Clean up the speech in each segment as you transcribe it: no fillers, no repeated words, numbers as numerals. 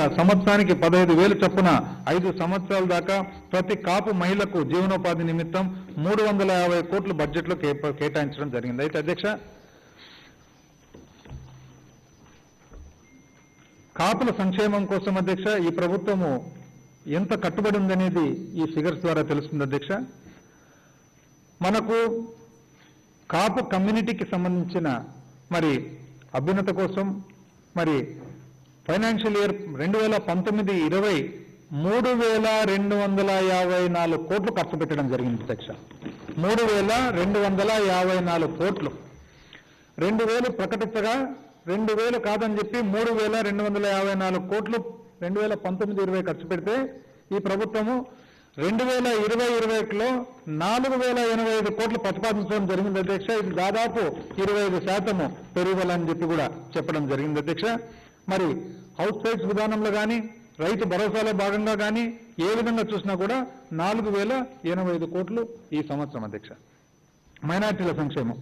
విధంగా సంవత్సరానికి 15,000 చొప్పున 5 సంవత్సరాల దాకా ప్రతి కాపు మహిళకు జీవనోపాధి నిమిత్తం 350 కోట్ల బడ్జెట్లో కేటాయించడం జరిగింది. అయితే అధ్యక్ష, కాపుల సంక్షేమం కోసం అధ్యక్ష ఈ ప్రభుత్వము ఎంత కట్టుబడి ఉందనేది ఈ ఫిగర్స్ ద్వారా తెలుస్తుంది అధ్యక్ష. మనకు కాపు కమ్యూనిటీకి సంబంధించిన మరి అభ్యున్నత కోసం మరి ఫైనాన్షియల్ ఇయర్ 2019-20 3,254 కోట్లు ఖర్చు పెట్టడం జరిగింది అధ్యక్ష. 3,254 కోట్లు. 2,000 ప్రకటించగా 2,000 కాదని చెప్పి 3,254 కోట్లు 2019-20 ఖర్చు పెడితే ఈ ప్రభుత్వము 2020-21లో 4,085 కోట్లు ప్రతిపాదించడం జరిగింది అధ్యక్ష. ఇది దాదాపు 25% పెరుగుదలని చెప్పి కూడా చెప్పడం జరిగింది అధ్యక్ష. మరి హౌస్ ప్రైస్ విధానంలో కానీ రైతు భరోసాలో భాగంగా కానీ ఏ విధంగా చూసినా కూడా 4,085 కోట్లు ఈ సంవత్సరం అధ్యక్ష. మైనార్టీల సంక్షేమం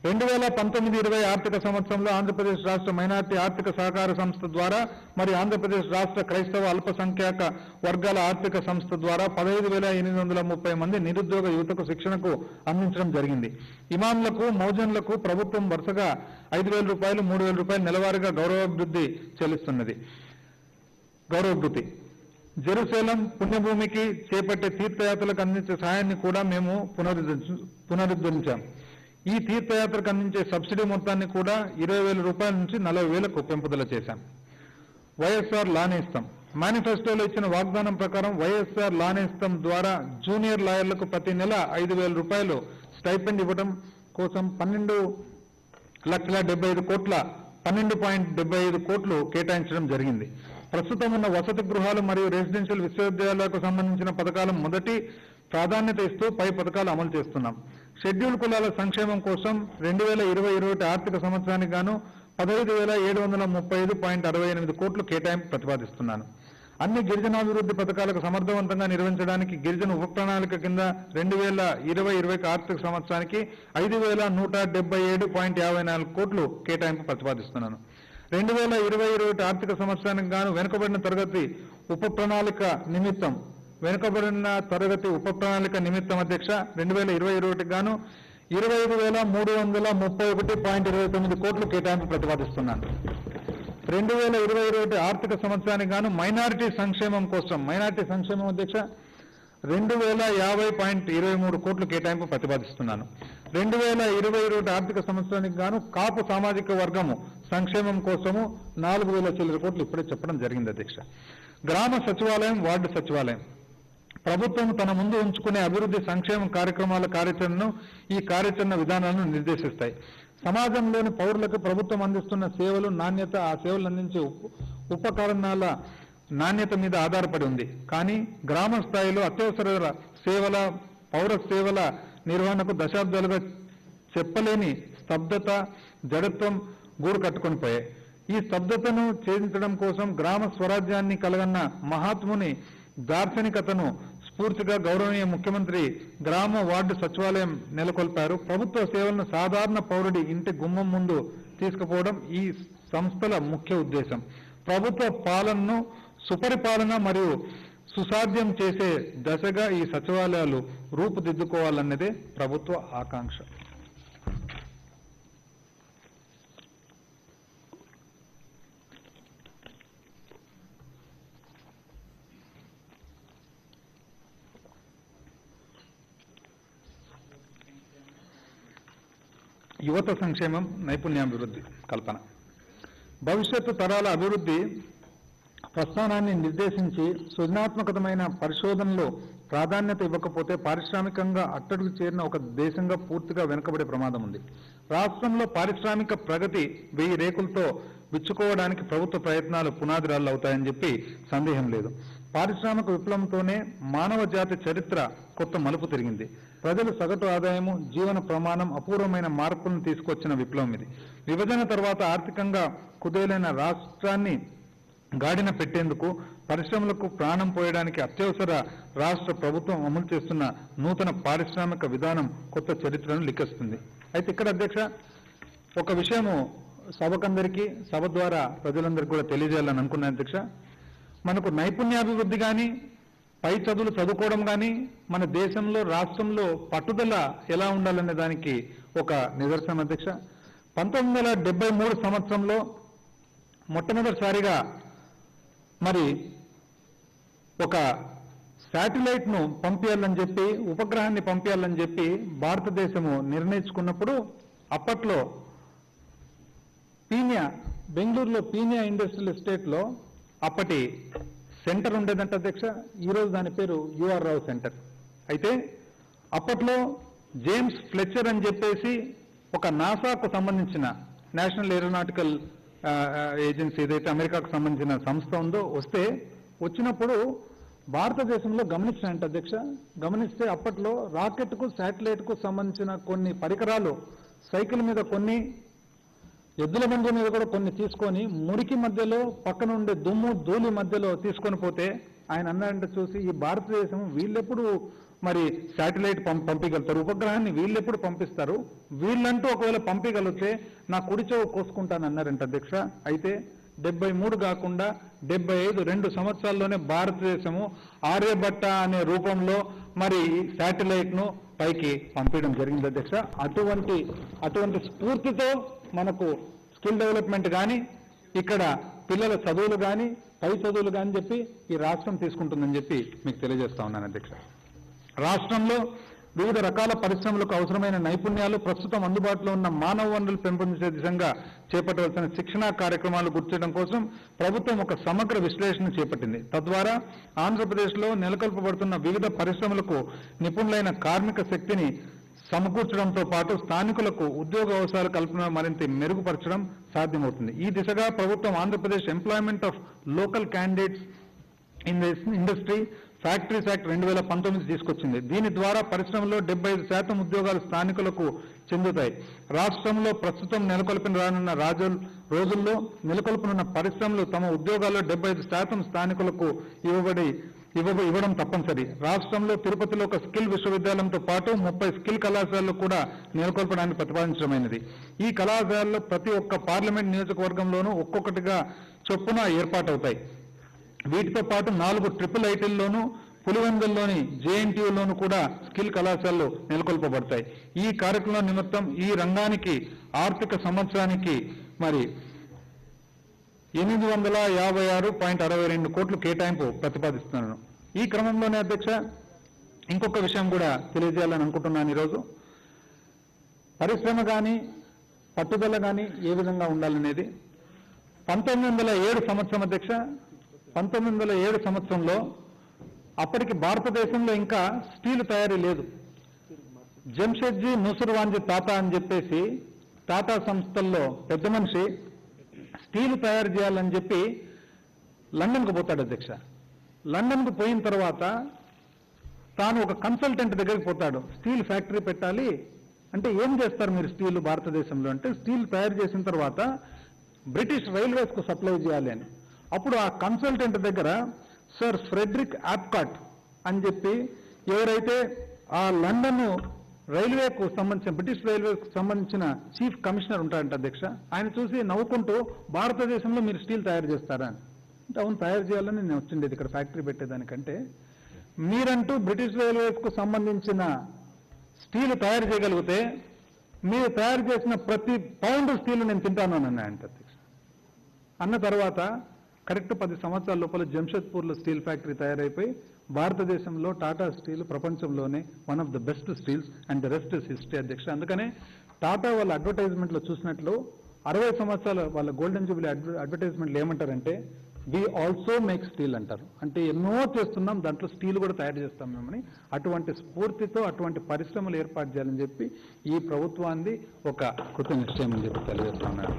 2019-20 ఆర్థిక సంవత్సరంలో ఆంధ్రప్రదేశ్ రాష్ట్ర మైనార్టీ ఆర్థిక సహకార సంస్థ ద్వారా మరి ఆంధ్రప్రదేశ్ రాష్ట్ర క్రైస్తవ అల్పసంఖ్యాక వర్గాల ఆర్థిక సంస్థ ద్వారా 15,830 మంది నిరుద్యోగ యువతకు శిక్షణకు అందించడం జరిగింది. ఇమాంలకు మౌజన్లకు ప్రభుత్వం వరుసగా 5,000 రూపాయలు 3,000 రూపాయలు నెలవారీగా గౌరవాభివృద్ధి చెల్లిస్తున్నది. గౌరవభృతి జెరూసలేం పుణ్యభూమికి చేపట్టే తీర్థయాత్రలకు అందించే సహాయాన్ని కూడా మేము పునరుద్ధరించాం. ఈ తీర్థయాత్రకు అందించే సబ్సిడీ మొత్తాన్ని కూడా 20,000 రూపాయల నుంచి 40,000కు పెంపుదల చేశాం. వైఎస్ఆర్ లానేస్తం మేనిఫెస్టోలో ఇచ్చిన వాగ్దానం ప్రకారం వైఎస్ఆర్ లానేస్తం ద్వారా జూనియర్ లాయర్లకు ప్రతి నెల 5,000 రూపాయలు స్టైపెండ్ ఇవ్వడం కోసం 12,75 కోట్లు కేటాయించడం జరిగింది. ప్రస్తుతం ఉన్న వసతి గృహాలు మరియు రెసిడెన్షియల్ విశ్వవిద్యాలయాలకు సంబంధించిన పథకాలు మొదటి ప్రాధాన్యత ఇస్తూ పై పథకాలు అమలు చేస్తున్నాం. షెడ్యూల్ కులాల సంక్షేమం కోసం 2020-21 ఆర్థిక సంవత్సరానికి గాను 15,735.68 కోట్లు కేటాయింపు ప్రతిపాదిస్తున్నాను. అన్ని గిరిజనాభివృద్ధి పథకాలకు సమర్థవంతంగా నిర్వహించడానికి గిరిజన ఉప ప్రణాళిక కింద 2020-21 ఆర్థిక సంవత్సరానికి 5,177.54 కోట్లు కేటాయింపు ప్రతిపాదిస్తున్నాను. 2020-21 ఆర్థిక సంవత్సరానికి గాను వెనుకబడిన తరగతి ఉప ప్రణాళిక నిమిత్తం అధ్యక్ష 2020-21 గాను 25,331.29 కోట్లు కేటాయింపు ప్రతిపాదిస్తున్నాను. 2020-21 ఆర్థిక సంవత్సరానికి గాను మైనారిటీ సంక్షేమం అధ్యక్ష 2,050.23 కోట్లు కేటాయింపు ప్రతిపాదిస్తున్నాను. 2020-21 ఆర్థిక సంవత్సరానికి గాను కాపు సామాజిక వర్గము సంక్షేమం కోసము 4,000 చిల్లర కోట్లు ఇప్పుడే చెప్పడం జరిగింది అధ్యక్ష. గ్రామ సచివాలయం, వార్డు సచివాలయం ప్రభుత్వం తన ముందు ఉంచుకునే అభివృద్ధి సంక్షేమ కార్యక్రమాల కార్యాచరణను ఈ కార్యాచరణ విధానాలను నిర్దేశిస్తాయి. సమాజంలోని పౌరులకు ప్రభుత్వం అందిస్తున్న సేవలు నాణ్యత, ఆ సేవలు అందించే ఉపకరణాల నాణ్యత మీద ఆధారపడి ఉంది. కానీ గ్రామ స్థాయిలో అత్యవసర సేవల, పౌర సేవల నిర్వహణకు దశాబ్దాలుగా చెప్పలేని స్తబ్దత, జడత్వం గూడు కట్టుకొని పోయాయి. ఈ స్తబ్దతను ఛేదించడం కోసం గ్రామ స్వరాజ్యాన్ని కలగన్న మహాత్ముని దార్శనికతను స్ఫూర్తిగా గౌరవనీయ ముఖ్యమంత్రి గ్రామ వార్డు సచివాలయం నెలకొల్పారు. ప్రభుత్వ సేవలను సాధారణ పౌరుడి ఇంటి గుమ్మం ముందు తీసుకుపోవడం ఈ సంస్థల ముఖ్య ఉద్దేశం. ప్రభుత్వ పాలనను సుపరిపాలన మరియు సుసాధ్యం చేసే దశగా ఈ సచివాలయాలు రూపుదిద్దుకోవాలన్నదే ప్రభుత్వ ఆకాంక్ష. యువత సంక్షేమం, నైపుణ్యాభివృద్ధి కల్పన భవిష్యత్తు తరాల అభివృద్ధి ప్రస్థానాన్ని నిర్దేశించి సృజనాత్మకమైన పరిశోధనలో ప్రాధాన్యత ఇవ్వకపోతే పారిశ్రామికంగా అట్టడుగు చేరిన ఒక దేశంగా పూర్తిగా వెనుకబడే ప్రమాదం ఉంది. రాష్ట్రంలో పారిశ్రామిక ప్రగతి 1000 రేకులతో విచ్చుకోవడానికి ప్రభుత్వ ప్రయత్నాలు పునాదిరాళ్ళు అవుతాయని చెప్పి సందేహం లేదు. పారిశ్రామిక విప్లవంతోనే మానవ జాతి చరిత్ర కొత్త మలుపు తిరిగింది. ప్రజల సగటు ఆదాయము, జీవన ప్రమాణం అపూర్వమైన మార్పులను తీసుకొచ్చిన విప్లవం ఇది. విభజన తర్వాత ఆర్థికంగా కుదేలైన రాష్ట్రాన్ని గాడిన పెట్టేందుకు, పరిశ్రమలకు ప్రాణం పోయడానికి అత్యవసర రాష్ట్ర ప్రభుత్వం అమలు చేస్తున్న నూతన పారిశ్రామిక విధానం కొత్త చరిత్రను లిఖిస్తుంది. అయితే ఇక్కడ అధ్యక్ష ఒక విషయము సభకందరికీ, సభ ద్వారా ప్రజలందరికీ కూడా తెలియజేయాలని అనుకున్నాను అధ్యక్ష. మనకు నైపుణ్యాభివృద్ధి కానీ పై చదువులు చదువుకోవడం కానీ మన దేశంలో రాష్ట్రంలో పట్టుదల ఎలా ఉండాలనే దానికి ఒక నిదర్శనం అధ్యక్ష. 1973 సంవత్సరంలో మొట్టమొదటిసారిగా మరి ఒక శాటిలైట్ను పంపించాలని చెప్పి ఉపగ్రహాన్ని పంపించాలని చెప్పి భారతదేశము నిర్ణయించుకున్నప్పుడు అప్పట్లో పీనియా బెంగళూరులో పీనియా ఇండస్ట్రియల్ ఎస్టేట్లో అప్పటి సెంటర్ ఉండేదంట అధ్యక్ష. ఈరోజు దాని పేరు యుఆర్ రావు సెంటర్. అయితే అప్పట్లో జేమ్స్ ఫ్లెచర్ అని చెప్పేసి ఒక నాసాకు సంబంధించిన నేషనల్ ఏరోనాటికల్ ఏజెన్సీ ఏదైతే అమెరికాకు సంబంధించిన సంస్థ ఉందో వచ్చినప్పుడు భారతదేశంలో గమనించానంట అధ్యక్ష. గమనిస్తే అప్పట్లో రాకెట్కు శాటిలైట్కు సంబంధించిన కొన్ని పరికరాలు సైకిల్ మీద కొన్ని ఎద్దుల బండి మీద కూడా కొన్ని తీసుకొని మురికి మధ్యలో పక్కన ఉండే దుమ్ము ధూళి మధ్యలో తీసుకొని పోతే ఆయన అన్నాడంటే చూసి ఈ భారతదేశం వీళ్ళెప్పుడు మరి శాటిలైట్ పంపించగలుగుతారు, ఉపగ్రహాన్ని వీళ్ళెప్పుడు పంపిస్తారు, వీళ్ళంటూ ఒకవేళ పంపించగలిగితే నా కుడి చెవు కోసుకుంటానన్నారంట అధ్యక్ష. అయితే 73 కాకుండా 75 2 సంవత్సరాల్లోనే భారతదేశము ఆర్యభట్ట అనే రూపంలో మరి శాటిలైట్ను పైకి పంపించడం జరిగింది అధ్యక్ష. అటువంటి స్ఫూర్తితో మనకు స్కిల్ డెవలప్మెంట్ కానీ ఇక్కడ పిల్లల చదువులు కానీ పై చదువులు కానీ చెప్పి ఈ రాష్ట్రం తీసుకుంటుందని చెప్పి మీకు తెలియజేస్తా ఉన్నాను అధ్యక్ష. రాష్ట్రంలో వివిధ రకాల పరిశ్రమలకు అవసరమైన నైపుణ్యాలు ప్రస్తుతం అందుబాటులో ఉన్న మానవ వనరులు పెంపొందించే దిశగా చేపట్టవలసిన శిక్షణా కార్యక్రమాలు గుర్తించడం కోసం ప్రభుత్వం ఒక సమగ్ర విశ్లేషణ చేపట్టింది. తద్వారా ఆంధ్రప్రదేశ్లో నెలకొల్పబడుతున్న వివిధ పరిశ్రమలకు నిపుణులైన కార్మిక శక్తిని సమకూర్చడంతో పాటు స్థానికులకు ఉద్యోగ అవకాశాల కల్పన మరింత మెరుగుపరచడం సాధ్యమవుతుంది. ఈ దిశగా ప్రభుత్వం Andhra Pradesh employment of local candidates in the industry factories act 2019 తీసుకొచ్చింది. దీని ద్వారా పరిశ్రమలో 75% ఉద్యోగాలు స్థానికులకు చెందుతాయి. రాష్ట్రంలో ప్రస్తుతం నెలకొల్పిన రానున్న రోజుల్లో నెలకొల్పనున్న పరిశ్రమలు తమ ఉద్యోగాల్లో 75% స్థానికులకు ఇవ్వడం తప్పనిసరి. రాష్ట్రంలో తిరుపతిలో ఒక స్కిల్ విశ్వవిద్యాలయంతో పాటు 30 స్కిల్ కళాశాలలు కూడా నెలకొల్పడానికి ప్రతిపాదించడమైనది. ఈ కళాశాలలో ప్రతి ఒక్క పార్లమెంట్ నియోజకవర్గంలోనూ ఒక్కొక్కటిగా చొప్పున ఏర్పాటవుతాయి. వీటితో పాటు 4 ట్రిపుల్ ఐటీల్లోనూ పులివెందుల్లోని జేఎన్టీయూలోనూ కూడా స్కిల్ కళాశాలలు నెలకొల్పబడతాయి. ఈ కార్యక్రమం నిమిత్తం ఈ రంగానికి ఆర్థిక సంవత్సరానికి మరి 856.62 కోట్లు కేటాయింపు ప్రతిపాదిస్తున్నాను. ఈ క్రమంలోనే అధ్యక్ష ఇంకొక విషయం కూడా తెలియజేయాలని అనుకుంటున్నాను. ఈరోజు పరిశ్రమ కానీ పట్టుదల కానీ ఏ విధంగా ఉండాలనేది 1907 సంవత్సరం అధ్యక్ష. 1907 సంవత్సరంలో అప్పటికి భారతదేశంలో ఇంకా స్టీల్ తయారీ లేదు. జంషెడ్జీ నూసుర్వాంజీ టాటా అని చెప్పేసి టాటా సంస్థల్లో పెద్ద మనిషి స్టీల్ తయారు చేయాలని చెప్పి లండన్కు పోతాడు అధ్యక్ష. లండన్కు పోయిన తర్వాత తాను ఒక కన్సల్టెంట్ దగ్గరికి పోతాడు. స్టీల్ ఫ్యాక్టరీ పెట్టాలి అంటే ఏం చేస్తారు మీరు స్టీల్ భారతదేశంలో అంటే స్టీల్ తయారు చేసిన తర్వాత బ్రిటిష్ రైల్వేస్కు సప్లై చేయాలి అని. అప్పుడు ఆ కన్సల్టెంట్ దగ్గర సర్ ఫ్రెడరిక్ ఆప్కాట్ అని చెప్పి ఎవరైతే ఆ లండన్ రైల్వేకు సంబంధించిన బ్రిటిష్ రైల్వేకు సంబంధించిన చీఫ్ కమిషనర్ ఉంటాడంట అధ్యక్ష. ఆయన చూసి నవ్వుకుంటూ భారతదేశంలో మీరు స్టీల్ తయారు చేస్తారా అంటే అవును తయారు చేయాలని నేను వచ్చిండేది ఇక్కడ ఫ్యాక్టరీ పెట్టేదానికంటే మీరంటూ బ్రిటిష్ రైల్వేస్కు సంబంధించిన స్టీల్ తయారు చేయగలిగితే మీరు తయారు చేసిన ప్రతి పౌండ్ స్టీల్ నేను తింటాను అని అన్నాయంట అధ్యక్ష. అన్న తర్వాత కరెక్ట్ 10 సంవత్సరాల లోపల జంషెడ్పూర్లో స్టీల్ ఫ్యాక్టరీ తయారైపోయి భారతదేశంలో టాటా స్టీల్ ప్రపంచంలోనే one of the best steels and the rest is history అధ్యక్ష. అందుకనే టాటా వాళ్ళ అడ్వర్టైజ్మెంట్లో చూసినట్లు 60 సంవత్సరాల వాళ్ళ గోల్డెన్ జూబిలీ అడ్వర్టైజ్మెంట్లు ఏమంటారంటే వి ఆల్సో మేక్ స్టీల్ అంటారు. అంటే ఎన్నో చేస్తున్నాం దాంట్లో స్టీల్ కూడా తయారు చేస్తాం మేమని. అటువంటి స్ఫూర్తితో అటువంటి పరిశ్రమలు ఏర్పాటు చేయాలని చెప్పి ఈ ప్రభుత్వాన్ని ఒక కృత నిశ్చయం అని చెప్పి తెలియజేస్తున్నాను.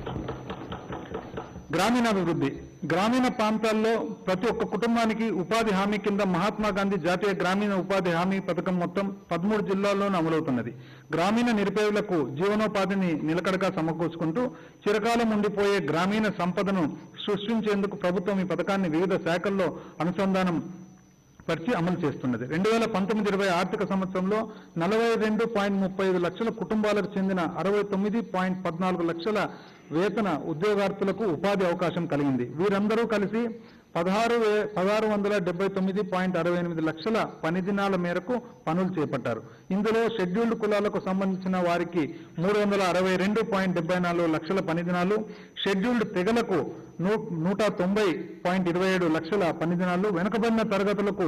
గ్రామీణాభివృద్ధి. గ్రామీణ ప్రాంతాల్లో ప్రతి ఒక్క కుటుంబానికి ఉపాధి హామీ కింద మహాత్మా గాంధీ జాతీయ గ్రామీణ ఉపాధి హామీ పథకం మొత్తం 13 జిల్లాల్లోనూ అమలవుతున్నది. గ్రామీణ నిరుపేదలకు జీవనోపాధిని నిలకడగా సమకూర్చుకుంటూ చిరకాలం ఉండిపోయే గ్రామీణ సంపదను సృష్టించేందుకు ప్రభుత్వం ఈ పథకాన్ని వివిధ శాఖల్లో అనుసంధానం పరిచి అమలు చేస్తున్నది. 2019-20 ఆర్థిక సంవత్సరంలో 42.35 లక్షల కుటుంబాలకు చెందిన 69.14 లక్షల వేతన ఉద్యోగార్థులకు ఉపాధి అవకాశం కలిగింది. వీరందరూ కలిసి 16,69.68 లక్షల పని దినాల మేరకు పనులు చేపట్టారు. ఇందులో షెడ్యూల్డ్ కులాలకు సంబంధించిన వారికి 362.74 లక్షల పని దినాలు, షెడ్యూల్డ్ తెగలకు 190.27 లక్షల పని దినాలు, వెనుకబడిన తరగతులకు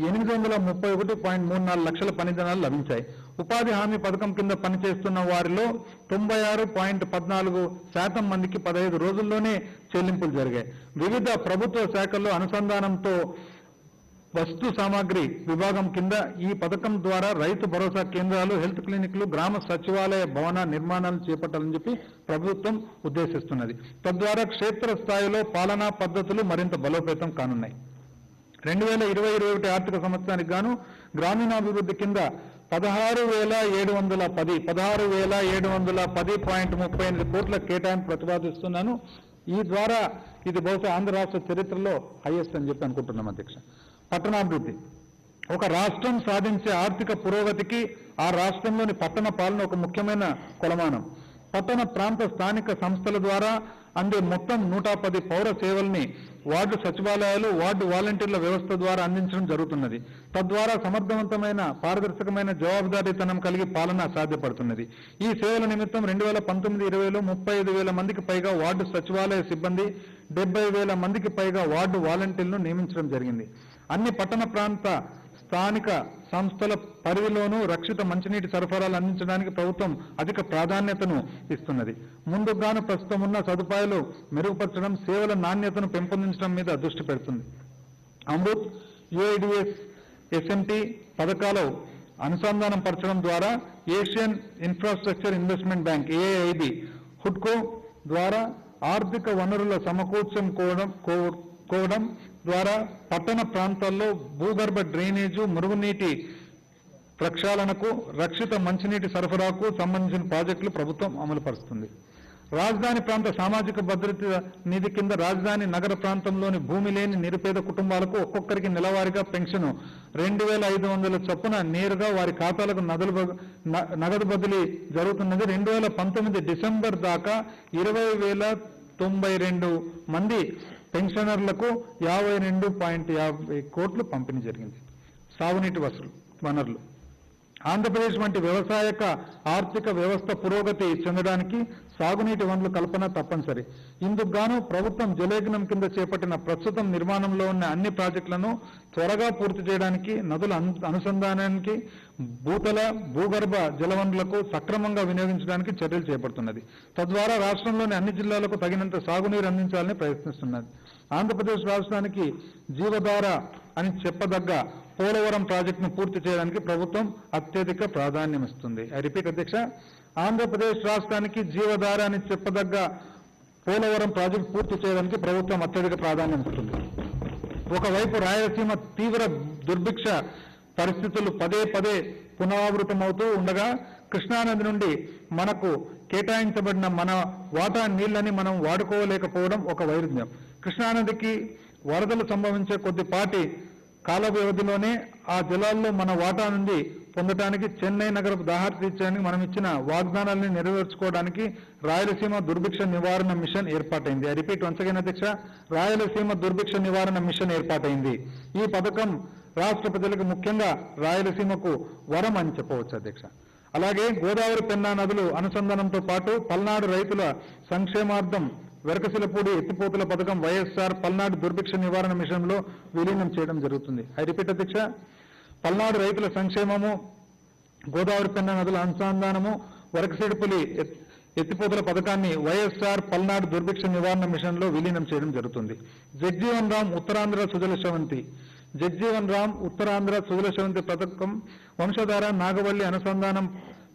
831.34 లక్షల పని దినాలు లభించాయి. ఉపాధి హామీ పథకం కింద పనిచేస్తున్న వారిలో 96.14% మందికి 15 రోజుల్లోనే చెల్లింపులు జరిగాయి. వివిధ ప్రభుత్వ శాఖల్లో అనుసంధానంతో వస్తు సామాగ్రి విభాగం కింద ఈ పథకం ద్వారా రైతు భరోసా కేంద్రాలు, హెల్త్ క్లినిక్లు, గ్రామ సచివాలయ భవన నిర్మాణాలు చేపట్టాలని చెప్పి ప్రభుత్వం ఉద్దేశిస్తున్నది. తద్వారా క్షేత్ర స్థాయిలో పాలనా పద్ధతులు మరింత బలోపేతం కానున్నాయి. 2020-21 ఆర్థిక సంవత్సరానికి గాను గ్రామీణాభివృద్ధి కింద 16,710.38 కోట్ల కేటాయింపు ప్రతిపాదిస్తున్నాను. ఈ ద్వారా ఇది బహుశా ఆంధ్ర రాష్ట్ర చరిత్రలో హైయెస్ట్ అని చెప్పి అనుకుంటున్నాం అధ్యక్ష. పట్టణాభివృద్ధి. ఒక రాష్ట్రం సాధించే ఆర్థిక పురోగతికి ఆ రాష్ట్రంలోని పట్టణ పాలన ఒక ముఖ్యమైన కొలమానం. పట్టణ ప్రాంత స్థానిక సంస్థల ద్వారా అందే మొత్తం 110 పౌర సేవల్ని వార్డు సచివాలయాలు, వార్డు వాలంటీర్ల వ్యవస్థ ద్వారా అందించడం జరుగుతున్నది. తద్వారా సమర్థవంతమైన, పారదర్శకమైన, జవాబుదారీతనం కలిగి పాలన సాధ్యపడుతున్నది. ఈ సేవల నిమిత్తం 2019-20లో 35,000 మందికి పైగా వార్డు సచివాలయ సిబ్బంది, 70,000 మందికి పైగా వార్డు వాలంటీర్లను నియమించడం జరిగింది. అన్ని పట్టణ ప్రాంత స్థానిక సంస్థల పరిధిలోనూ రక్షిత మంచినీటి సరఫరాలు అందించడానికి ప్రభుత్వం అధిక ప్రాధాన్యతను ఇస్తున్నది. ముందుగాను ప్రస్తుతం ఉన్న సదుపాయాలు మెరుగుపరచడం, సేవల నాణ్యతను పెంపొందించడం మీద దృష్టి పెడుతుంది. అమృత్, యుఐడిఎస్, ఎస్ఎంటి పథకాలు అనుసంధానం పరచడం ద్వారా Asian Infrastructure Investment Bank AIIB, హుడ్కో ద్వారా ఆర్థిక వనరుల సమకూర్చుకోవడం ద్వారా పట్టణ ప్రాంతాల్లో భూగర్భ డ్రైనేజు, మురుగునీటి ప్రక్షాళనకు, రక్షిత మంచినీటి సరఫరాకు సంబంధించిన ప్రాజెక్టులు ప్రభుత్వం అమలుపరుస్తుంది. రాజధాని ప్రాంత సామాజిక భద్రత నిధి కింద రాజధాని నగర ప్రాంతంలోని భూమి లేని నిరుపేద కుటుంబాలకు ఒక్కొక్కరికి నెలవారీగా పెన్షన్ 2,500 చొప్పున నేరుగా వారి ఖాతాలకు నగదు బదిలీ జరుగుతున్నది. 2019 డిసెంబర్ దాకా 20,092 మంది పెన్షనర్లకు 52.50 కోట్లు పంపిణీ జరిగింది. సాగునీటి వనరులు. ఆంధ్రప్రదేశ్ వంటి వ్యవసాయక ఆర్థిక వ్యవస్థ పురోగతి చెందడానికి సాగునీటి వనరుల కల్పన తప్పనిసరి. ఇందుకు గాను ప్రభుత్వం జలయజ్ఞం కింద చేపట్టిన ప్రస్తుతం నిర్మాణంలో ఉన్న అన్ని ప్రాజెక్టులను త్వరగా పూర్తి చేయడానికి, నదుల అనుసంధానానికి, భూగర్భ జలవనరులకు సక్రమంగా వినియోగించడానికి చర్యలు చేపడుతున్నది. తద్వారా రాష్ట్రంలోని అన్ని జిల్లాలకు తగినంత సాగునీరు అందించాలని ప్రయత్నిస్తున్నది. ఆంధ్రప్రదేశ్ రాష్ట్రానికి జీవధార అని చెప్పదగ్గ పోలవరం ప్రాజెక్టును పూర్తి చేయడానికి ప్రభుత్వం అత్యధిక ప్రాధాన్యం ఇస్తుంది. ఐ రిపీట్ అధ్యక్ష, ఆంధ్రప్రదేశ్ రాష్ట్రానికి జీవధార అని చెప్పదగ్గ పోలవరం ప్రాజెక్టు పూర్తి చేయడానికి ప్రభుత్వం అత్యధిక ప్రాధాన్యం ఇస్తుంది. ఒకవైపు రాయలసీమ తీవ్ర దుర్భిక్ష పరిస్థితులు పదే పునరావృతమవుతూ ఉండగా కృష్ణానది నుండి మనకు కేటాయించబడిన మన వాటా నీళ్లని మనం వాడుకోలేకపోవడం ఒక వైరుధ్యం. కృష్ణానదికి వరదలు సంభవించే కొద్దిపాటి కాల వ్యవధిలోనే ఆ జలాల్లో మన వాటా నుండి పొందడానికి, చెన్నై నగరపు దాహార్తి తీర్చడానికి మనం ఇచ్చిన వాగ్దానాన్ని నెరవేర్చుకోవడానికి రాయలసీమ దుర్భిక్ష నివారణ మిషన్ ఏర్పాటైంది. ఐ రిపీట్ వన్స్ అగైన్ అధ్యక్ష, రాయలసీమ దుర్భిక్ష నివారణ మిషన్ ఏర్పాటైంది. ఈ పథకం రాష్ట్ర ప్రజలకు, ముఖ్యంగా రాయలసీమకు వరం అని చెప్పవచ్చు అధ్యక్ష. అలాగే గోదావరి, పెన్నా నదులు అనుసంధానంతో పాటు పల్నాడు రైతుల సంక్షేమార్థం వెరకశిలపూడి ఎత్తిపోతుల పథకం వైఎస్ఆర్ పల్నాడు దుర్భిక్ష నివారణ మిషన్లో విలీనం చేయడం జరుగుతుంది. ఐ రిపీట్ అధ్యక్ష, పల్నాడు రైతుల సంక్షేమము, గోదావరి, పెన్నా నదుల అనుసంధానము, వరకశిలపూడి ఎత్తిపోతుల పథకాన్ని వైఎస్ఆర్ పల్నాడు దుర్భిక్ష నివారణ మిషన్లో విలీనం చేయడం జరుగుతుంది. జగ్జీవన్ రామ్ ఉత్తరాంధ్ర సుజల శ్రవంతి పథకం వంశధార, నాగవల్లి అనుసంధానం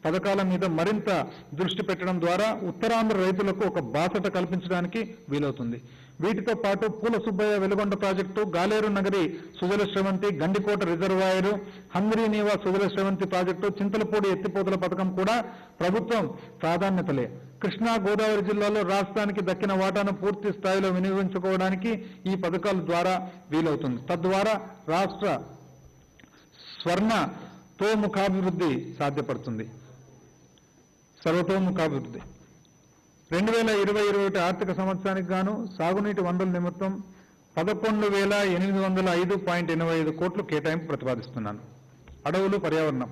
పథకాల మీద మరింత దృష్టి పెట్టడం ద్వారా ఉత్తరాంధ్ర రైతులకు ఒక బాసట కల్పించడానికి వీలవుతుంది. వీటితో పాటు Poola Subbaiah Veligonda project, Galeru Nagari Sujala Sravanthi, Gandikota reservoir, Handri Neeva Sujala Sravanthi project, Chintalapudi ఎత్తిపోతల పథకం కూడా ప్రభుత్వం ప్రాధాన్యతలే. కృష్ణా, గోదావరి జిల్లాలో రాష్ట్రానికి దక్కిన వాటాను పూర్తి స్థాయిలో వినియోగించుకోవడానికి ఈ పథకాల ద్వారా వీలవుతుంది. తద్వారా రాష్ట్ర స్వర్ణతోముఖాభివృద్ధి సాధ్యపడుతుంది. సర్వతోముఖాభివృద్ధి. 2020-21 ఆర్థిక సంవత్సరానికి గాను సాగునీటి వనరుల నిమిత్తం 11,805.85 కోట్లు కేటాయింపు ప్రతిపాదిస్తున్నాను. అడవులు, పర్యావరణం.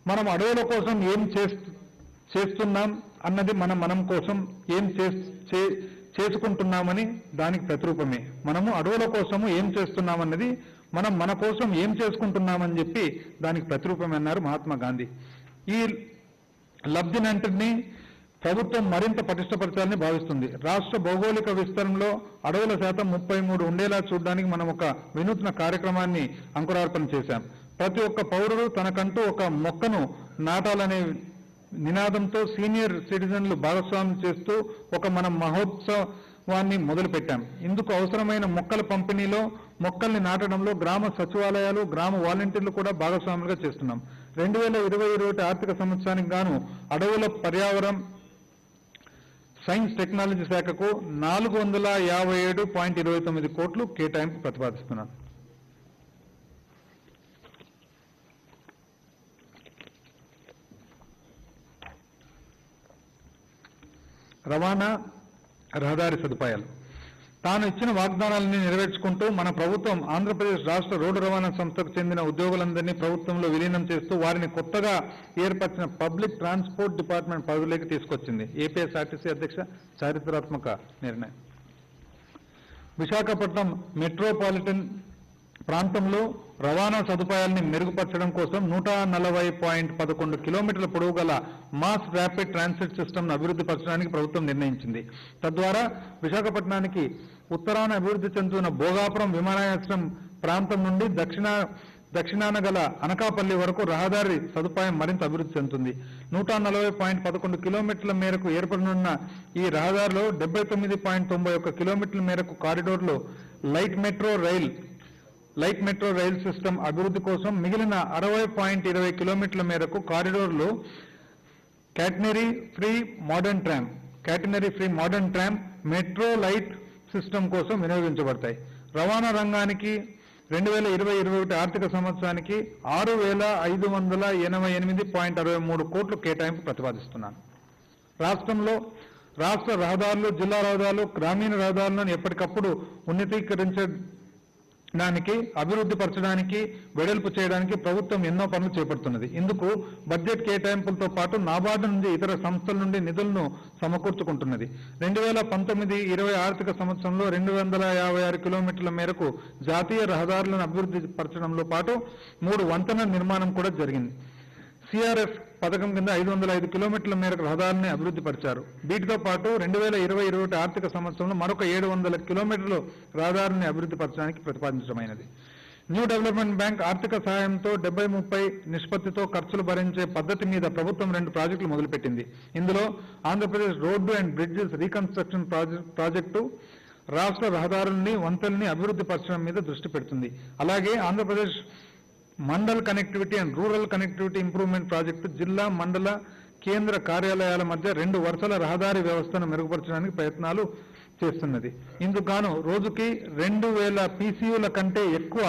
మనం అడవుల కోసం ఏం చేస్తున్నాం అన్నది మనం కోసం ఏం చేసుకుంటున్నామని దానికి ప్రతిరూపమే. మనము అడవుల కోసము ఏం చేస్తున్నామన్నది మన కోసం ఏం చేసుకుంటున్నామని చెప్పి దానికి ప్రతిరూపమే అన్నారు మహాత్మా గాంధీ. ఈ లబ్ధినంటిని ప్రభుత్వం మరింత పటిష్టపరచాలని భావిస్తుంది. రాష్ట్ర భౌగోళిక విస్తరణలో అడవుల శాతం 33 ఉండేలా చూడడానికి మనం ఒక వినూత్న కార్యక్రమాన్ని అంకురార్పణ చేశాం. ప్రతి ఒక్క పౌరుడు తనకంటూ ఒక మొక్కను నాటాలనే నినాదంతో సీనియర్ సిటిజన్లు భాగస్వామ్యం చేస్తూ ఒక మన మహోత్సవాన్ని మొదలుపెట్టాం. ఇందుకు అవసరమైన మొక్కల పంపిణీలో, మొక్కల్ని నాటడంలో గ్రామ సచివాలయాలు, గ్రామ వాలంటీర్లు కూడా భాగస్వాములుగా చేస్తున్నాం. 2020-21 ఆర్థిక సంవత్సరానికి గాను అడవుల, పర్యావరణం, సైన్స్ టెక్నాలజీ శాఖకు 457.29 కోట్లు కేటాయింపు ప్రతిపాదిస్తున్నాం. రవాణా, రహదారి సదుపాయాలు. తాను ఇచ్చిన వాగ్దానాలని నెరవేర్చుకుంటూ మన ప్రభుత్వం ఆంధ్రప్రదేశ్ రాష్ట్ర రోడ్డు రవాణా సంస్థకు చెందిన ఉద్యోగులందరినీ ప్రభుత్వంలో విలీనం చేస్తూ వారిని కొత్తగా ఏర్పరిచిన పబ్లిక్ ట్రాన్స్పోర్ట్ డిపార్ట్మెంట్ పదవిలోకి తీసుకొచ్చింది. ఏపీఎస్ఆర్టీసీ అధ్యక్ష చారిత్రాత్మక నిర్ణయం. విశాఖపట్నం మెట్రోపాలిటన్ ప్రాంతంలో రవాణా సదుపాయాల్ని మెరుగుపరచడం కోసం 140.11 కిలోమీటర్ల పొడవు గల మాస్ ర్యాపిడ్ ట్రాన్సిట్ సిస్టమ్ను అభివృద్ధి పరచడానికి ప్రభుత్వం నిర్ణయించింది. తద్వారా విశాఖపట్నానికి ఉత్తరాన అభివృద్ధి చెందుతున్న భోగాపురం విమానాశ్రయం ప్రాంతం నుండి దక్షిణాన గల అనకాపల్లి వరకు రహదారి సదుపాయం మరింత అభివృద్ధి చెందుతుంది. 140.11 కిలోమీటర్ల మేరకు ఏర్పడనున్న ఈ రహదారిలో 79.91 కిలోమీటర్ల మేరకు కారిడోర్లో లైట్ మెట్రో రైల్ సిస్టమ్ అభివృద్ధి కోసం, మిగిలిన 60.20 కిలోమీటర్ల మేరకు కారిడోర్లు catenary free modern tram metro light system కోసం వినియోగించబడతాయి. రవాణా రంగానికి 2020-21 ఆర్థిక సంవత్సరానికి 6,588.63 కోట్లు కేటాయింపు ప్రతిపాదిస్తున్నాను. రాష్ట్రంలో రాష్ట్ర రహదారులు, జిల్లా రహదారులు, గ్రామీణ రహదారులను ఎప్పటికప్పుడు ఉన్నతీకరించడానికి, అభివృద్ధి పరచడానికి, వెడల్పు చేయడానికి ప్రభుత్వం ఎన్నో పనులు చేపడుతున్నది. ఇందుకు బడ్జెట్ కేటాయింపులతో పాటు నాబార్డు నుండి ఇతర సంస్థల నుండి నిధులను సమకూర్చుకుంటున్నది. 2019-20 ఆర్థిక సంవత్సరంలో 256 కిలోమీటర్ల మేరకు జాతీయ రహదారులను అభివృద్ధి పరచడంలో పాటు 3 వంతెనల నిర్మాణం కూడా జరిగింది. సిఆర్ఎఫ్ పథకం కింద 505 కిలోమీటర్ల మేరకు రహదారిని అభివృద్ధి పరిచారు. వీటితో పాటు 2020-21 ఆర్థిక సంవత్సరంలో మరొక 700 కిలోమీటర్లు రహదారిని అభివృద్ధి పరచడానికి ప్రతిపాదించడమైనది. న్యూ డెవలప్మెంట్ బ్యాంక్ ఆర్థిక సహాయంతో 70-30 నిష్పత్తితో ఖర్చులు భరించే పద్ధతి మీద ప్రభుత్వం 2 ప్రాజెక్టులు మొదలుపెట్టింది. ఇందులో Andhra Pradesh road and bridges reconstruction project రాష్ట్ర రహదారుల్ని, వంతెనల్ని అభివృద్ధి పరచడం మీద దృష్టి పెడుతుంది. అలాగే Andhra Pradesh mandal connectivity and rural connectivity improvement project జిల్లా, మండల, కేంద్ర కార్యాలయాల మధ్య 2 వరుసల రహదారి వ్యవస్థను మెరుగుపరచడానికి ప్రయత్నాలు చేస్తున్నది. ఇందుకు గాను రోజుకి 2000 PCUల కంటే ఎక్కువ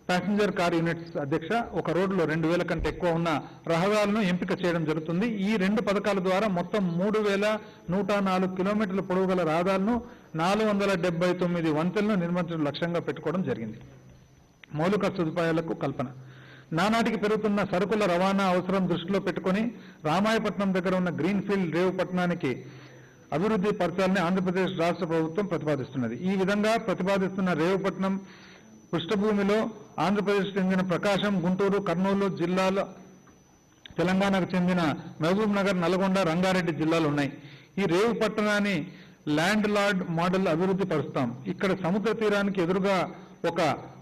ప్యాసింజర్ కార్ యూనిట్స్ అధ్యక్ష ఒక రోడ్డులో 2000 కంటే ఎక్కువ ఉన్న రహదారులను ఎంపిక చేయడం జరుగుతుంది. ఈ 2 పథకాల ద్వారా మొత్తం 3,104 కిలోమీటర్ల పొడవు గల రహదారులను, 479 వంతెనలను నిర్మించడం లక్ష్యంగా పెట్టుకోవడం జరిగింది. మౌలిక సదుపాయాలకు కల్పన. నానాటికి పెరుగుతున్న సరుకుల రవాణా అవసరం దృష్టిలో పెట్టుకుని రామాయపట్నం దగ్గర ఉన్న గ్రీన్ఫీల్డ్ రేవు పట్టణానికి అభివృద్ధి పరచాలని ఆంధ్రప్రదేశ్ రాష్ట్ర ప్రభుత్వం ప్రతిపాదిస్తున్నది. ఈ విధంగా ప్రతిపాదిస్తున్న రేవుపట్నం పృష్ఠభూమిలో ఆంధ్రప్రదేశ్ చెందిన ప్రకాశం, గుంటూరు, కర్నూలు జిల్లాల, తెలంగాణకు చెందిన మహబూబ్ నగర్, నల్గొండ, రంగారెడ్డి జిల్లాలు ఉన్నాయి. ఈ రేవు పట్టణాన్ని ల్యాండ్ లార్డ్ మోడల్ అభివృద్ధి పరుస్తాం. ఇక్కడ సముద్ర తీరానికి ఎదురుగా ఒక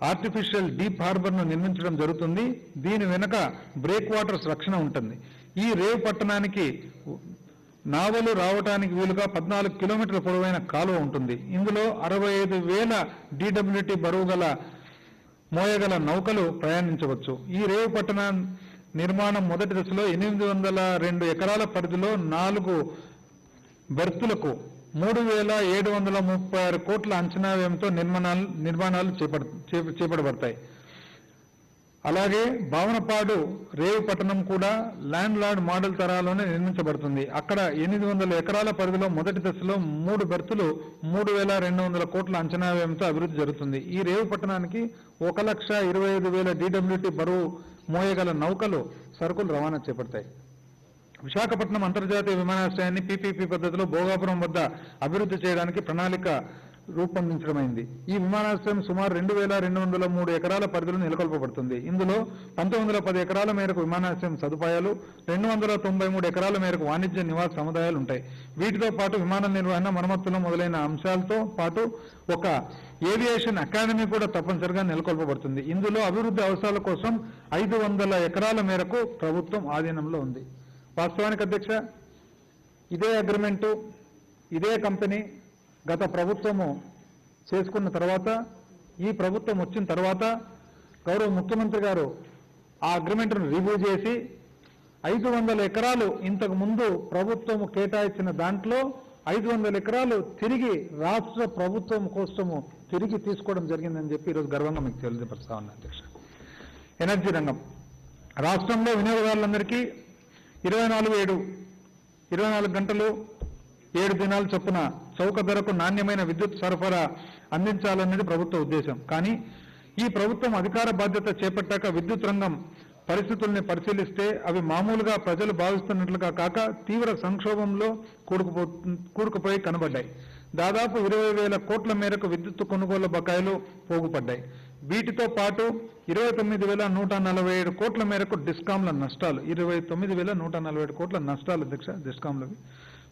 ఆర్టిఫిషియల్ డీప్ హార్బర్ ను నిర్మించడం జరుగుతుంది. దీని వెనుక బ్రేక్ వాటర్స్ రక్షణ ఉంటుంది. ఈ రేవు పట్టణానికి నావలు రావడానికి వీలుగా 14 కిలోమీటర్ల పొడవైన కాలువ ఉంటుంది. ఇందులో 65,000 DWT బరువు గల మోయగల నౌకలు ప్రయాణించవచ్చు. ఈ రేవు పట్టణ నిర్మాణం మొదటి దశలో 802 ఎకరాల పరిధిలో 4 బెర్తులకు 3,736 కోట్ల అంచనా వ్యయంతో నిర్మాణాలు చేపట్టబడతాయి. అలాగే భావనపాడు రేవు పట్టణం కూడా ల్యాండ్ లార్డ్ మోడల్ తరాలోనే నిర్మించబడుతుంది. అక్కడ 800 ఎకరాల పరిధిలో మొదటి దశలో 3 బెర్తులు 3,200 కోట్ల అంచనా వ్యయంతో అభివృద్ధి జరుగుతుంది. ఈ రేవు పట్టణానికి 1,25,000 DWT బరువు మోయగల నౌకలు సరుకులు రవాణా చేపడతాయి. విశాఖపట్నం అంతర్జాతీయ విమానాశ్రయాన్ని PPP పద్ధతిలో భోగాపురం వద్ద అభివృద్ధి చేయడానికి ప్రణాళిక రూపొందించడమైంది. ఈ విమానాశ్రయం సుమారు 2,203 ఎకరాల పరిధిలో నెలకొల్పబడుతుంది. ఇందులో 1,910 ఎకరాల మేరకు విమానాశ్రయం సదుపాయాలు, 293 ఎకరాల మేరకు వాణిజ్య నివాస సముదాయాలు ఉంటాయి. వీటితో పాటు విమాన నిర్వహణ, మరమ్మతులు మొదలైన అంశాలతో పాటు ఒక ఏవియేషన్ అకాడమీ కూడా తప్పనిసరిగా నెలకొల్పబడుతుంది. ఇందులో అభివృద్ధి అవసరాల కోసం 500 ఎకరాల మేరకు ప్రభుత్వం ఆధీనంలో ఉంది. వాస్తవానికి అధ్యక్ష, ఇదే అగ్రిమెంటు, ఇదే కంపెనీ గత ప్రభుత్వము చేసుకున్న తర్వాత, ఈ ప్రభుత్వం వచ్చిన తర్వాత గౌరవ ముఖ్యమంత్రి గారు ఆ అగ్రిమెంట్ను రివ్యూ చేసి 500 ఎకరాలు ఇంతకు ముందు ప్రభుత్వము కేటాయించిన దాంట్లో 500 ఎకరాలు తిరిగి రాష్ట్ర ప్రభుత్వం కోసము తిరిగి తీసుకోవడం జరిగిందని చెప్పి ఈరోజు గర్వంగా మీకు తెలియజేస్తా ఉన్నా అధ్యక్ష. ఎనర్జీ రంగం రాష్ట్రంలో వినియోగదారులందరికీ 24 గంటలు 7 దినాలు చొప్పున చౌక ధరకు నాణ్యమైన విద్యుత్ సరఫరా అందించాలనేది ప్రభుత్వ ఉద్దేశం. కానీ ఈ ప్రభుత్వం అధికార బాధ్యత చేపట్టాక విద్యుత్ రంగం పరిస్థితుల్ని పరిశీలిస్తే అవి మామూలుగా ప్రజలు భావిస్తున్నట్లుగా కాక తీవ్ర సంక్షోభంలో కూడుకుపోయి కనబడ్డాయి. దాదాపు 20,000 కోట్ల మేరకు విద్యుత్ కొనుగోలు బకాయిలు పోగుపడ్డాయి. వీటితో పాటు 29,147 కోట్ల మేరకు డిస్కాంల నష్టాలు, 29,147 కోట్ల నష్టాలు అధ్యక్ష డిస్కాంలవి.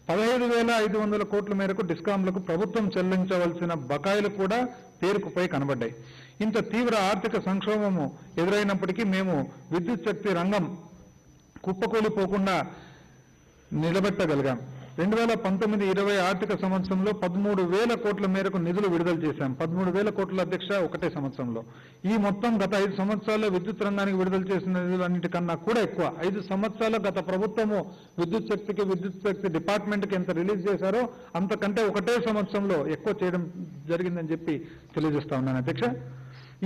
15,500 కోట్ల మేరకు డిస్కాంలకు ప్రభుత్వం చెల్లించవలసిన బకాయిలు కూడా పేరుకుపోయి కనబడ్డాయి. ఇంత తీవ్ర ఆర్థిక సంక్షోభము ఎదురైనప్పటికీ మేము విద్యుత్ శక్తి రంగం కుప్పకూలిపోకుండా నిలబెట్టగలిగాం. 2019-20 ఆర్థిక సంవత్సరంలో 13,000 కోట్ల మేరకు నిధులు విడుదల చేశాం. 13,000 కోట్ల అధ్యక్ష ఒకటే సంవత్సరంలో. ఈ మొత్తం గత 5 సంవత్సరాల్లో విద్యుత్ రంగానికి విడుదల చేసిన నిధులన్నిటికన్నా కూడా ఎక్కువ. 5 సంవత్సరాల గత ప్రభుత్వము విద్యుత్ శక్తి డిపార్ట్మెంట్కి ఎంత రిలీజ్ చేశారో అంతకంటే ఒకటే సంవత్సరంలో ఎక్కువ చేయడం జరిగిందని చెప్పి తెలియజేస్తా ఉన్నాను అధ్యక్ష.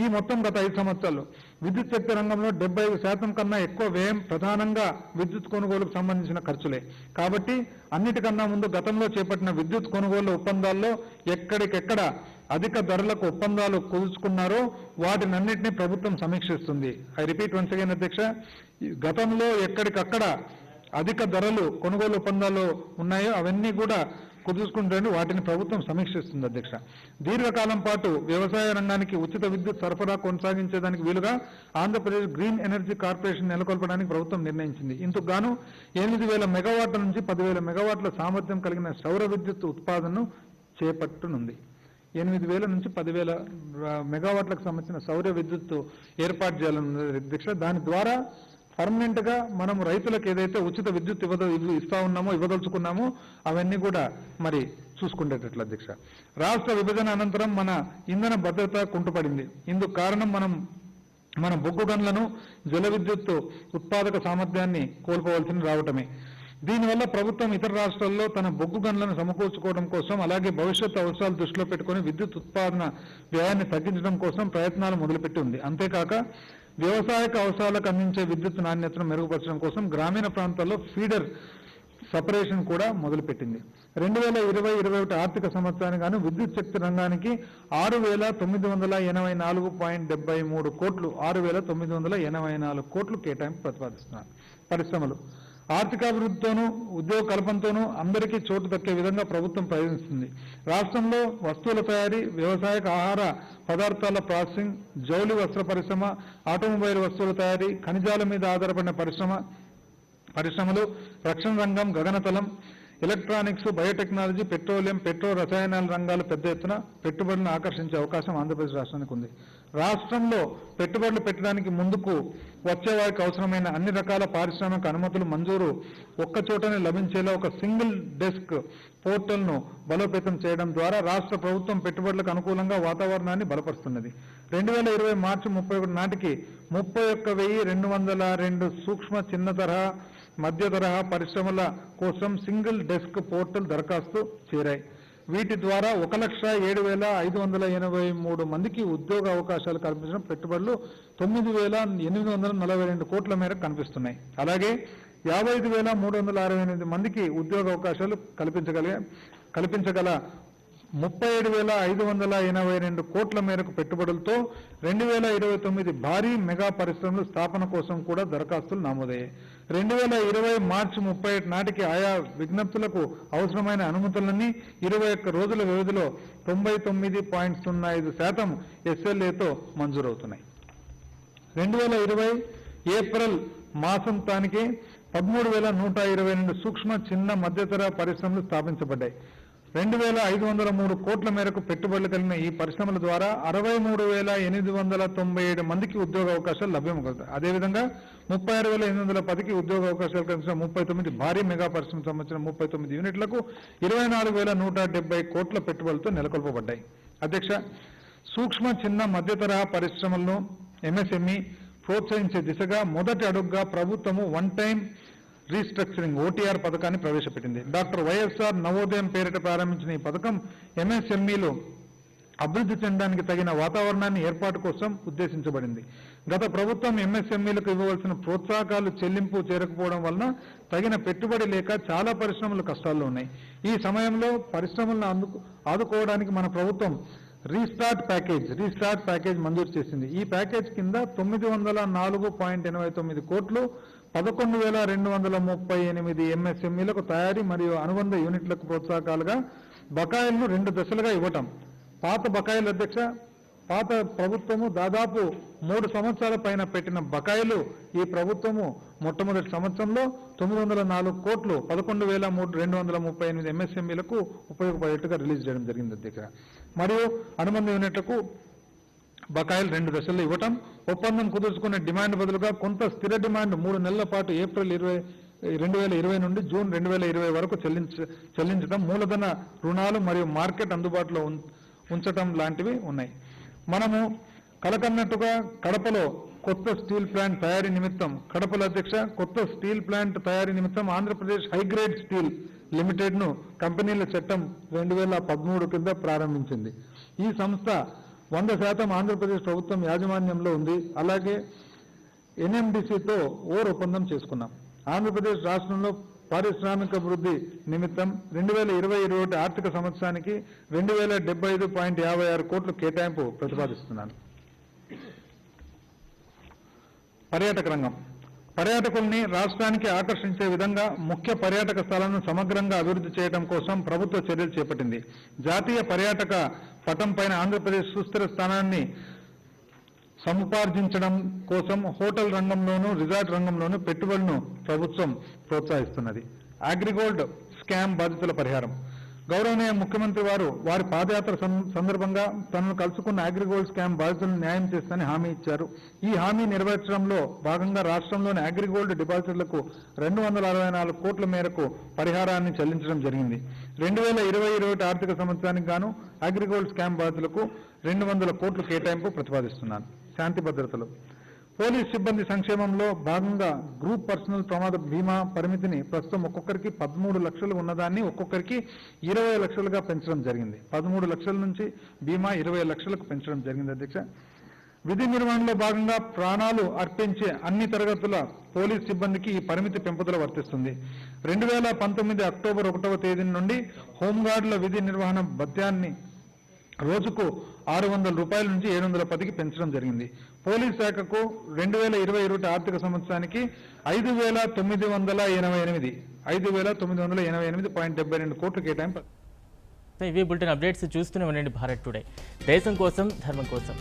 ఈ మొత్తం గత 5 సంవత్సరాలు విద్యుత్ శక్తి రంగంలో 75% కన్నా ఎక్కువ వ్యయం ప్రధానంగా విద్యుత్ కొనుగోలుకు సంబంధించిన ఖర్చులే. కాబట్టి అన్నిటికన్నా ముందు గతంలో చేపట్టిన విద్యుత్ కొనుగోలు ఒప్పందాల్లో ఎక్కడికెక్కడ అధిక ధరలకు ఒప్పందాలు కుదుర్చుకున్నారో వాటినన్నింటినీ ప్రభుత్వం సమీక్షిస్తుంది. ఐ రిపీట్ వన్స్ అగైన్ అధ్యక్ష, గతంలో ఎక్కడికక్కడ అధిక ధరలు కొనుగోలు ఒప్పందాలు ఉన్నాయో అవన్నీ కూడా కుదుర్చుకుంటే వాటిని ప్రభుత్వం సమీక్షిస్తుంది అధ్యక్ష. దీర్ఘకాలం పాటు వ్యవసాయ రంగానికి ఉచిత విద్యుత్ సరఫరా కొనసాగించేదానికి వీలుగా ఆంధ్రప్రదేశ్ గ్రీన్ ఎనర్జీ కార్పొరేషన్ నెలకొల్పడానికి ప్రభుత్వం నిర్ణయించింది. ఇందుకు గాను 8,000 మెగావాట్ల నుంచి 10,000 మెగావాట్ల సామర్థ్యం కలిగిన సౌర విద్యుత్ ఉత్పాదనను చేపట్టనుంది. 8,000 నుంచి 10,000 మెగావాట్లకు సంబంధించిన సౌర విద్యుత్ ఏర్పాటు చేయాలన్నది అధ్యక్ష. దాని ద్వారా పర్మనెంట్ గా మనం రైతులకు ఏదైతే ఉచిత విద్యుత్ ఇవ్వదలుచుకున్నామో అవన్నీ కూడా మరి చూసుకునేటట్లు అధ్యక్ష. రాష్ట్ర విభజన అనంతరం మన ఇంధన భద్రత కుంటుపడింది. ఇందుకు కారణం మన బొగ్గు గనులను జల విద్యుత్ ఉత్పాదక సామర్థ్యాన్ని కోల్పోవలసి రావటమే. దీనివల్ల ప్రభుత్వం ఇతర రాష్ట్రాల్లో తన బొగ్గు గనులను సమకూర్చుకోవడం కోసం, అలాగే భవిష్యత్తు అవసరాలు దృష్టిలో పెట్టుకుని విద్యుత్ ఉత్పాదన వ్యయాన్ని తగ్గించడం కోసం ప్రయత్నాలు మొదలుపెట్టి ఉంది. అంతేకాక వ్యవసాయక అవసరాలకు అందించే విద్యుత్ నాణ్యతను మెరుగుపరచడం కోసం గ్రామీణ ప్రాంతాల్లో ఫీడర్ సపరేషన్ కూడా మొదలుపెట్టింది. 2020-21 ఆర్థిక సంవత్సరానికి గాను విద్యుత్ శక్తి రంగానికి 6,984.73 కోట్లు 6,984 కోట్లు కేటాయింపు ప్రతిపాదిస్తున్నారు. పరిశ్రమలు ఆర్థికాభివృద్ధితోనూ ఉద్యోగ కల్పనతోనూ అందరికీ చోటు దక్కే విధంగా ప్రభుత్వం ప్రయత్నిస్తుంది. రాష్ట్రంలో వస్తువుల తయారీ, వ్యవసాయక ఆహార పదార్థాల ప్రాసెసింగ్, జౌళి వస్త్ర పరిశ్రమ, ఆటోమొబైల్ వస్తువుల తయారీ, ఖనిజాల మీద ఆధారపడిన పరిశ్రమలు, రక్షణ రంగం, గగనతలం, ఎలక్ట్రానిక్స్, బయోటెక్నాలజీ, పెట్రోలియం, రసాయనాల రంగాలు పెద్ద ఎత్తున పెట్టుబడులను ఆకర్షించే అవకాశం ఆంధ్రప్రదేశ్ రాష్ట్రానికి ఉంది. రాష్ట్రంలో పెట్టుబడులు పెట్టడానికి ముందుకు వచ్చే వారికి అవసరమైన అన్ని రకాల పారిశ్రామిక అనుమతులు మంజూరు ఒక్కచోటనే లభించేలా ఒక సింగిల్ డెస్క్ పోర్టల్ను బలోపేతం చేయడం ద్వారా రాష్ట్ర ప్రభుత్వం పెట్టుబడులకు అనుకూలంగా వాతావరణాన్ని బలపరుస్తున్నది. 2020 మార్చి 31 నాటికి 31,202 సూక్ష్మ, చిన్న తరహా, మధ్య తరహా పరిశ్రమల కోసం సింగిల్ డెస్క్ పోర్టల్ దరఖాస్తు చేరాయి. వీటి ద్వారా 1,07,583 మందికి ఉద్యోగ అవకాశాలు కల్పించడం పెట్టుబడులు 9,842 కోట్ల మేరకు కనిపిస్తున్నాయి. అలాగే 55,368 మందికి ఉద్యోగ అవకాశాలు కల్పించగల 37,582 కోట్ల మేరకు పెట్టుబడులతో 2029 భారీ మెగా పరిశ్రమల స్థాపన కోసం కూడా దరఖాస్తులు నమోదయ్యాయి. 2020 మార్చి 31 నాటికి ఆయా విజ్ఞప్తులకు అవసరమైన అనుమతులన్నీ 21 రోజుల వ్యవధిలో 99.05% SLAతో మంజూరవుతున్నాయి. 2020 ఏప్రిల్ మాసంతానికి 13,122 సూక్ష్మ చిన్న మధ్యతర పరిశ్రమలు స్థాపించబడ్డాయి. 2,503 కోట్ల మేరకు పెట్టుబడులు కలిగిన ఈ పరిశ్రమల ద్వారా 63,897 మందికి ఉద్యోగ అవకాశాలు లభ్యమవుతాయి. అదేవిధంగా 36,810కి ఉద్యోగ అవకాశాలు కల్పించిన 39 భారీ మెగా పరిశ్రమకు సంబంధించిన 39 యూనిట్లకు 24,170 కోట్ల పెట్టుబడులతో నెలకొల్పబడ్డాయి. అధ్యక్ష, సూక్ష్మ చిన్న మధ్యతర పరిశ్రమలను MSME ప్రోత్సహించే దిశగా మొదటి అడుగుగా ప్రభుత్వము వన్ టైం రీస్ట్రక్చరింగ్ OTR పథకాన్ని ప్రవేశపెట్టింది. డాక్టర్ వైఎస్ఆర్ నవోదయం పేరిట ప్రారంభించిన ఈ పథకం MSMEలు అభివృద్ధి చెందడానికి తగిన వాతావరణాన్ని ఏర్పాటు కోసం ఉద్దేశించబడింది. గత ప్రభుత్వం MSMEలకు ఇవ్వవలసిన ప్రోత్సాహకాలు చెల్లింపు చేరకపోవడం వలన తగిన పెట్టుబడి లేక చాలా పరిశ్రమలు కష్టాల్లో ఉన్నాయి. ఈ సమయంలో పరిశ్రమలను ఆదుకోవడానికి మన ప్రభుత్వం రీస్టార్ట్ ప్యాకేజ్ మంజూరు చేసింది. ఈ ప్యాకేజ్ కింద 904.89 కోట్లు 11,238 MSMEలకు తయారీ మరియు అనుబంధ యూనిట్లకు ప్రోత్సాహకాలుగా బకాయిలను 2 దశలుగా ఇవ్వటం. పాత బకాయిలు అధ్యక్ష, పాత ప్రభుత్వము దాదాపు 3 సంవత్సరాల పైన పెట్టిన బకాయిలు ఈ ప్రభుత్వము మొట్టమొదటి సంవత్సరంలో 904 కోట్లు 11,238 MSMEలకు ఉపయోగపడేట్టుగా రిలీజ్ చేయడం జరిగింది అధ్యక్ష. మరియు అనుబంధ యూనిట్లకు బకాయిలు 2 దశల్లో ఇవ్వటం. ఒప్పందం కుదుర్చుకునే డిమాండ్ బదులుగా కొంత స్థిర డిమాండ్ 3 నెలల పాటు ఏప్రిల్ 2020 నుండి జూన్ 2020 వరకు చెల్లించడం, మూలధన రుణాలు మరియు మార్కెట్ అందుబాటులో ఉంచటం లాంటివి ఉన్నాయి. మనము కలకన్నట్టుగా కడపలో కొత్త స్టీల్ ప్లాంట్ తయారీ నిమిత్తం కొత్త స్టీల్ ప్లాంట్ తయారీ నిమిత్తం ఆంధ్రప్రదేశ్ హైగ్రేడ్ స్టీల్ లిమిటెడ్ను కంపెనీల చట్టం 2013 కింద ప్రారంభించింది. ఈ సంస్థ 100% ఆంధ్రప్రదేశ్ ప్రభుత్వం యాజమాన్యంలో ఉంది. అలాగే NMDCతో ఒప్పందం చేసుకున్నాం. ఆంధ్రప్రదేశ్ రాష్ట్రంలో పారిశ్రామిక అభివృద్ధి నిమిత్తం 2020-21 ఆర్థిక సంవత్సరానికి 2,075.56 కోట్ల కేటాయింపు ప్రతిపాదిస్తున్నాను. పర్యాటక రంగం. పర్యాటకుల్ని రాష్ట్రానికి ఆకర్షించే విధంగా ముఖ్య పర్యాటక స్థలాలను సమగ్రంగా అభివృద్ధి చేయడం కోసం ప్రభుత్వ చర్యలు చేపట్టింది. జాతీయ పర్యాటక పటం పైన ఆంధ్రప్రదేశ్ సుస్థిర స్థానాన్ని సముపార్జించడం కోసం హోటల్ రంగంలోనూ రిసార్ట్ రంగంలోనూ పెట్టుబడులను ప్రభుత్వం ప్రోత్సహిస్తున్నది. అగ్రిగోల్డ్ స్కామ్ బాధితుల పరిహారం. గౌరవనీయ ముఖ్యమంత్రి వారి పాదయాత్ర సందర్భంగా తనను కలుసుకున్న అగ్రిగోల్డ్ స్కామ్ బాధితులను న్యాయం చేస్తానని హామీ ఇచ్చారు. ఈ హామీ నెరవేర్చడంలో భాగంగా రాష్ట్రంలోని అగ్రిగోల్డ్ డిపాజిటర్లకు 264 కోట్ల మేరకు పరిహారాన్ని చెల్లించడం జరిగింది. 2020-21 ఆర్థిక సంవత్సరానికి గాను అగ్రిగోల్డ్ స్కామ్ బాధితులకు 200 కోట్ల కేటాయింపు ప్రతిపాదిస్తున్నాను. శాంతి భద్రతలు. పోలీస్ సిబ్బంది సంక్షేమంలో భాగంగా గ్రూప్ పర్సనల్ ప్రమాద బీమా పరిమితిని ప్రస్తుతం ఒక్కొక్కరికి 13 లక్షలు ఉన్నదాన్ని ఒక్కొక్కరికి 20 లక్షలుగా పెంచడం జరిగింది. 13 లక్షల నుంచి బీమా 20 లక్షలకు పెంచడం జరిగింది అధ్యక్ష. విధి నిర్వహణలో భాగంగా ప్రాణాలు అర్పించే అన్ని తరగతుల పోలీస్ సిబ్బందికి ఈ పరిమితి పెంపుదల వర్తిస్తుంది. 2019 అక్టోబర్ 1వ తేదీ నుండి హోంగార్డుల విధి నిర్వహణ భత్యాన్ని రోజుకు 600 రూపాయల నుంచి 710కి పెంచడం జరిగింది. పోలీస్ శాఖకు 2020-21 ఆర్థిక సంవత్సరానికి 5,988.72 కోట్ల కేటాయింపు. ఇవి బులెటిన్ అప్డేట్స్ చూస్తూనే ఉండండి భారత్ టుడే. దేశం కోసం, ధర్మం కోసం.